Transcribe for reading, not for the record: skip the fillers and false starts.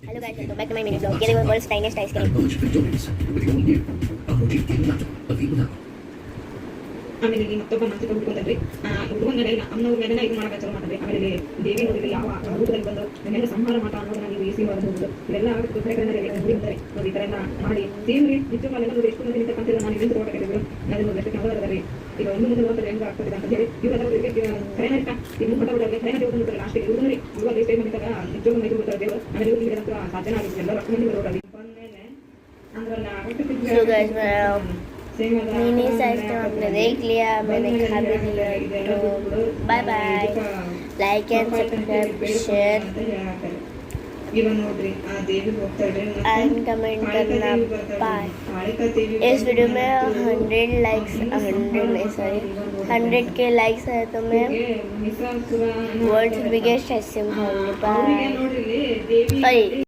Hello guys, welcome back to my mini vlog. ये देखो world's tiniest ice cream. ಆಮೇಲೆ ಇಲ್ಲಿ ಮತ್ತೊಬ್ಬ ಮಾನಸಿಕ ಹುಡುಕೊಂಡ್ರಿ ಹುಡುಗನ ಅಮ್ಮನವ್ರ ಮೇಲೆ ಇದು ಮಾಡಕ್ಕೆ ಚಾಲು ಮಾಡ್ತಾರೆ. ಆಮೇಲೆ ದೇವಿ ನೋಡಿದ್ರೆ ಯಾವ ರೂಪದಲ್ಲಿ ಬಂದು ನನ್ನ ಸಂಹಾರ ಮಾಡ ಅನ್ನೋದನ್ನ ನೀವು ಈಸಿ ಮಾಡಬಹುದು. ಇದೆಲ್ಲ ಕಾರ್ಯಕ್ರಮದಲ್ಲಿ ಹುಡುಗಿದ್ದಾರೆ ನೋಡಿ, ಈ ತರ ಎಲ್ಲ ಮಾಡಿ ದೇವ್ರಿ ನಿಜವಾಗ್ಲೂ ನೋಡಿ ಎಷ್ಟು ಮಂದಿ ನಿಂತಕ್ಕಂತಿಲ್ಲ. ನಾನು ಇಲ್ಲಿ ತೋಟಕ್ಕೆ ಅದನ್ನು ಎಷ್ಟು ಕವಲರದಲ್ಲಿ ಈಗ ಒಂದು ಮುಂದೆ ನೋಡ್ತಾರೆ ಹೆಂಗ ಆಗ್ತದೆ ಅಂತ ಹೇಳಿ ಇವರಿಗೆ ಕರೆನ ಇಷ್ಟ ಇನ್ನು ಹೊಟ್ಟೆ ಕರೆನ ದೇವರು ನೋಡ್ತಾರೆ. ಲಾಸ್ಟ್ ಹುಡುಗರಿ ಇವಾಗ ಈ ಟೈಮ್ ಬಂದಾಗ ನಿಜವಾಗ್ಲೂ ಮೈದು ಬಿಡ್ತಾರೆ ದೇವರು. ಆಮೇಲೆ ಇವ್ರಿಗೆ ಇದಂತ ಸಾಧನೆ ಆಗುತ್ತೆ. ಎಲ್ಲ ರೊಕ್ಕ ಮಂದಿ ಬರೋರಲ್ಲಿ ಬಂದ್ಮೇಲೆ ಅಂದ್ರಲ್ಲ So guys, मिनी साइज तो आपने देख लिया, मैंने खा भी लिया. तो bye bye, like and subscribe, share and comment करना. बाय. इस वीडियो में 100K लाइक्स है तो मैं वर्ल्ड्स बिगेस्ट आइसक्रीम खाऊंगी. बाय.